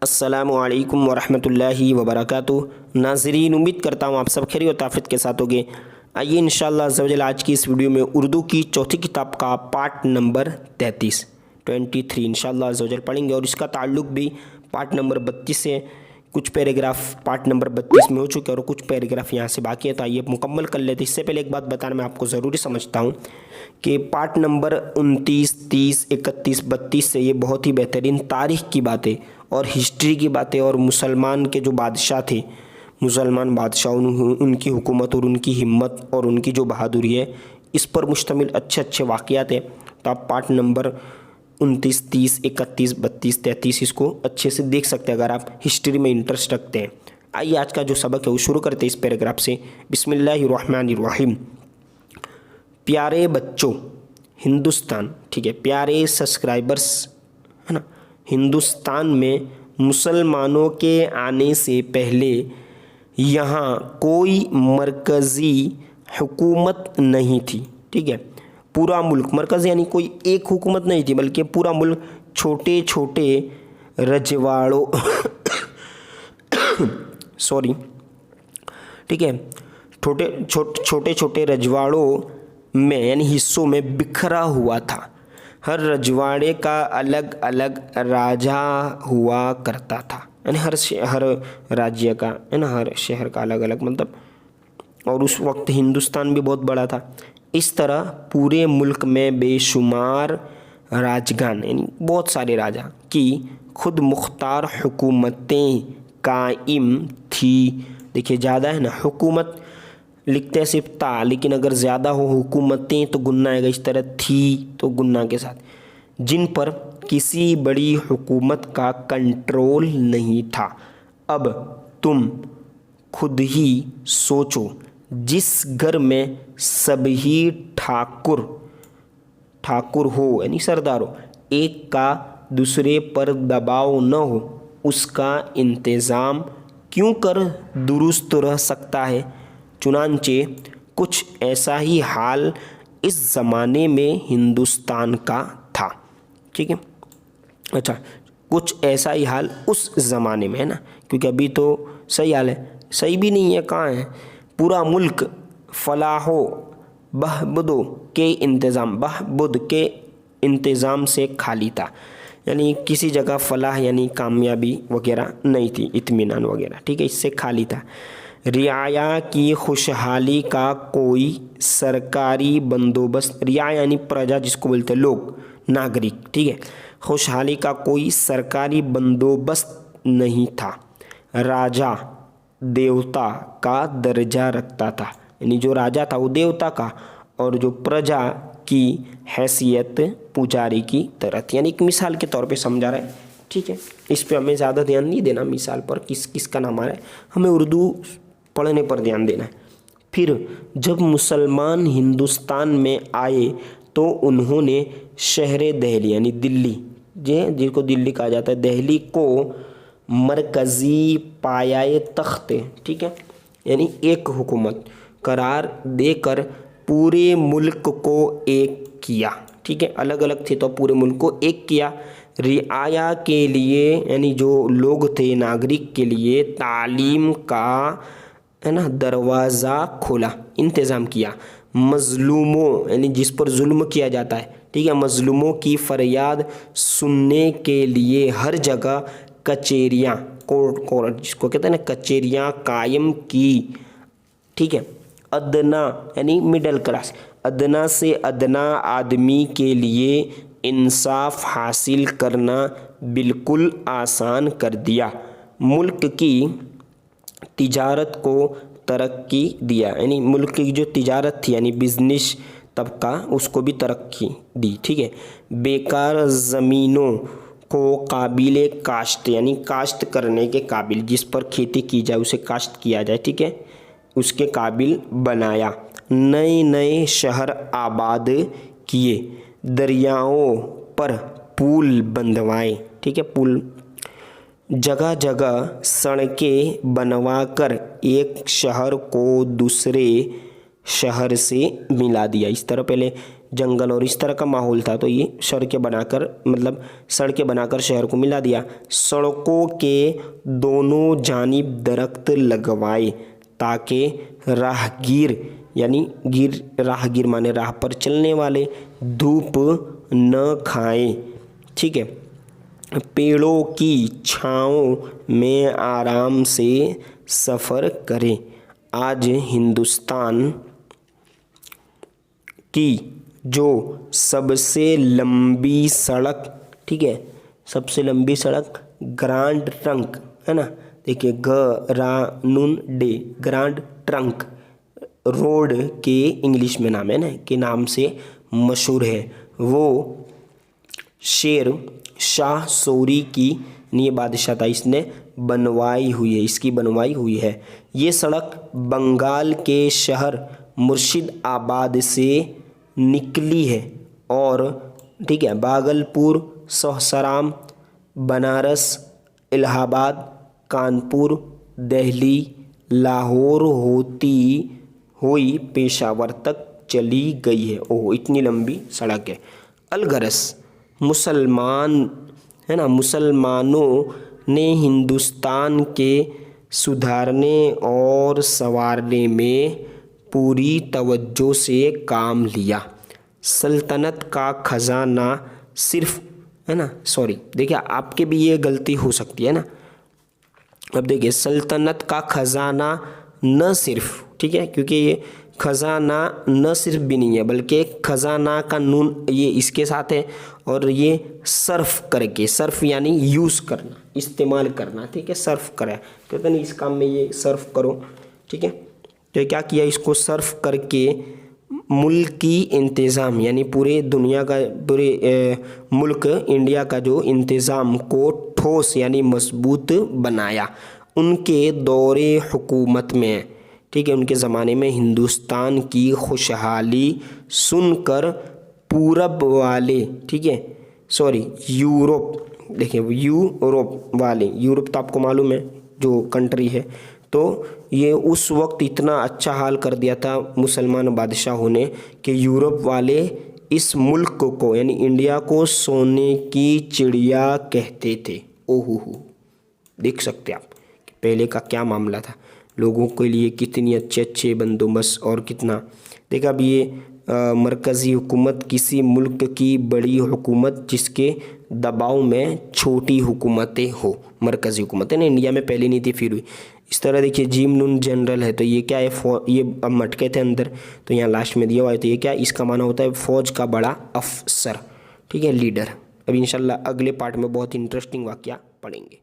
अस्सलामुअलैकुम वरहमतुल्लाहि वबरकातुहू। नाज़रीन, उम्मीद करता हूँ आप सब खैर और आफियत के साथ होंगे। आइए इंशाअल्लाह अज़्ज़ा वजल आज की इस वीडियो में उर्दू की चौथी किताब का पार्ट नंबर 23 इंशाअल्लाह अज़्ज़ा वजल पढ़ेंगे और इसका ताल्लुक़ भी पार्ट नंबर 32 से। कुछ पैराग्राफ पार्ट नंबर 32 में हो चुके हैं और कुछ पैराग्राफ यहाँ से बाकी है, तो आइए मुकम्मल कर लेते हैं। इससे पहले एक बात बताना मैं आपको ज़रूरी समझता हूँ कि पार्ट नंबर 29, 30, 31, 32 से ये बहुत ही बेहतरीन तारीख़ की बातें और हिस्ट्री की बातें और मुसलमान के जो बादशाह थे, मुसलमान बादशाह, उनकी हुकूमत और उनकी हिम्मत और उनकी जो बहादुरी है, इस पर मुश्तमिल अच्छे अच्छे वाक़यात हैं। तो आप पार्ट नंबर 29, 30, 31, 32, 33 इसको अच्छे से देख सकते हैं अगर आप हिस्ट्री में इंटरेस्ट रखते हैं। आइए आज का जो सबक है वो शुरू करते हैं इस पैराग्राफ से। बिस्मिल्लाहिर्रहमानिर्रहीम। प्यारे बच्चों, हिंदुस्तान, ठीक है, प्यारे सब्सक्राइबर्स, है ना, हिंदुस्तान में मुसलमानों के आने से पहले यहाँ कोई मरकज़ी हुकूमत नहीं थी। ठीक है, पूरा मुल्क, मरकज़ यानी कोई एक हुकूमत नहीं थी बल्कि पूरा मुल्क छोटे छोटे रजवाड़ों सॉरी, ठीक है, छोटे छोटे रजवाड़ों में यानी हिस्सों में बिखरा हुआ था। हर रजवाड़े का अलग अलग राजा हुआ करता था, यानी हर राज्य का, है ना, हर शहर का अलग अलग मतलब, और उस वक्त हिंदुस्तान भी बहुत बड़ा था। इस तरह पूरे मुल्क में बेशुमार राजगान यानी बहुत सारे राजा की खुद मुख्तार हुकूमतें कायम थी। देखिए ज़्यादा है ना, हुकूमत लिखते हैं सिर्फ ता, लेकिन अगर ज़्यादा हो हुकूमतें तो गुन्ना आएगा, इस तरह थी तो गुन्ना के साथ, जिन पर किसी बड़ी हुकूमत का कंट्रोल नहीं था। अब तुम खुद ही सोचो, जिस घर में सभी ठाकुर हो यानी सरदार हो, एक का दूसरे पर दबाव न हो, उसका इंतज़ाम क्यों कर दुरुस्त रह सकता है। चुनांचे कुछ ऐसा ही हाल इस ज़माने में हिंदुस्तान का था। ठीक है, अच्छा, कुछ ऐसा ही हाल उस ज़माने में, है ना, क्योंकि अभी तो सही हाल है, सही भी नहीं है, कहाँ है, पूरा मुल्क फलाहो बहबुद के इंतज़ाम से खाली था। यानी किसी जगह फलाह यानी कामयाबी वगैरह नहीं थी, इत्मीनान वगैरह, ठीक है, इससे खाली था। रियाया की खुशहाली का कोई सरकारी बंदोबस्त, रिया यानी प्रजा जिसको बोलते हैं लोग, नागरिक, ठीक है, खुशहाली का कोई सरकारी बंदोबस्त नहीं था। राजा देवता का दर्जा रखता था, यानी जो राजा था वो देवता का और जो प्रजा की हैसियत पुजारी की तरह थी। यानी एक मिसाल के तौर पे समझा रहा है, ठीक है, इस पे हमें ज़्यादा ध्यान नहीं देना, मिसाल पर किस किस का नाम आ रहा है, हमें उर्दू पढ़ने पर ध्यान देना है। फिर जब मुसलमान हिंदुस्तान में आए तो उन्होंने शहर दिल्ली यानी दिल्ली, जिसको दिल्ली कहा जाता है, दिल्ली को मरकज़ी पायाए तख्त, ठीक है, यानी एक हुकूमत करार देकर पूरे मुल्क को एक किया। ठीक है, अलग अलग थे तो पूरे मुल्क को एक किया। रियाया के लिए यानी जो लोग थे, नागरिक के लिए तालीम का, है ना, दरवाज़ा खोला, इंतज़ाम किया। मज़लूमों यानी जिस पर जुल्म किया जाता है, ठीक है, मज़लूमों की फरियाद सुनने के लिए हर जगह कचेरियाँ, कोर्ट जिसको कहते हैं ना, कचेरियाँ कायम की। ठीक है, अदना यानी मिडिल क्लास, अदना से अदना आदमी के लिए इंसाफ हासिल करना बिल्कुल आसान कर दिया। मुल्क की तिजारत को तरक्की दिया, यानी मुल्क की जो तिजारत थी यानी बिजनेस तबका, उसको भी तरक्की दी। ठीक है, बेकार ज़मीनों को काबिल काश्त यानी काश्त करने के काबिल, जिस पर खेती की जाए उसे काश्त किया जाए, ठीक है, उसके काबिल बनाया। नए नए शहर आबाद किए, दरियाओं पर पुल बंधवाए, ठीक है, पुल, जगह जगह सड़कें बनवाकर एक शहर को दूसरे शहर से मिला दिया। इस तरह पहले जंगल और इस तरह का माहौल था, तो ये सड़कें बनाकर शहर को मिला दिया। सड़कों के दोनों जानिब दरख्त लगवाए ताकि राहगीर माने राह पर चलने वाले धूप न खाएं। ठीक है, पेड़ों की छाँव में आराम से सफ़र करें। आज हिंदुस्तान की जो सबसे लंबी सड़क, ठीक है, सबसे लंबी सड़क ग्रांड ट्रंक है ना, देखिए ग्रांड ट्रंक रोड के इंग्लिश में नाम है ना, के नाम से मशहूर है। वो शेर शाह सूरी की ये बादशाह था, इसकी बनवाई हुई है। ये सड़क बंगाल के शहर मुर्शिदाबाद से निकली है और ठीक है, भागलपुर, सासाराम, बनारस, इलाहाबाद, कानपुर, दिल्ली, लाहौर होती हुई पेशावर तक चली गई है। ओह, इतनी लंबी सड़क है। अलगरस मुसलमानों ने हिंदुस्तान के सुधारने और संवारने में पूरी तवज्जो से काम लिया। सल्तनत का खजाना सिर्फ है ना, देखिए आपके भी ये गलती हो सकती है ना। अब देखिए, सल्तनत का खजाना न सिर्फ, ठीक है, क्योंकि ये खजाना न सिर्फ भी नहीं है बल्कि खजाना का नून ये इसके साथ है, और ये सर्फ यानी यूज़ करना, इस्तेमाल करना, ठीक है, सर्फ करा, कहते नहीं इस काम में ये सर्फ करो, ठीक है। तो क्या किया, इसको सर्फ करके मुल्क की इंतज़ाम यानी पूरे मुल्क इंडिया का जो इंतज़ाम को ठोस यानी मजबूत बनाया। उनके दौरे हुकूमत में, ठीक है, उनके ज़माने में हिंदुस्तान की खुशहाली सुनकर पूरब वाले, ठीक है, यूरोप, देखिए यूरोप वाले, यूरोप तो आपको मालूम है जो कंट्री है, तो ये उस वक्त इतना अच्छा हाल कर दिया था मुसलमान बादशाहों ने कि यूरोप वाले इस मुल्क को यानी इंडिया को सोने की चिड़िया कहते थे। ओहो, देख सकते आप कि पहले का क्या मामला था, लोगों के लिए कितनी अच्छे बंदोबस्त और कितना। देखा अब ये मरकज़ी हुकूमत किसी मुल्क की बड़ी हुकूमत जिसके दबाव में छोटी हुकूमतें हो, मरकज़ी हुकूमतें ना इंडिया में पहले नहीं थी, फिर हुई इस तरह। देखिए जीम नून जनरल है, तो ये क्या है, ये अब मटके थे अंदर, तो यहाँ लास्ट में दिया हुआ है, तो ये क्या, इसका माना होता है फ़ौज का बड़ा अफसर, ठीक है, लीडर। अब इंशाल्लाह अगले पार्ट में बहुत इंटरेस्टिंग वाक़या पढ़ेंगे।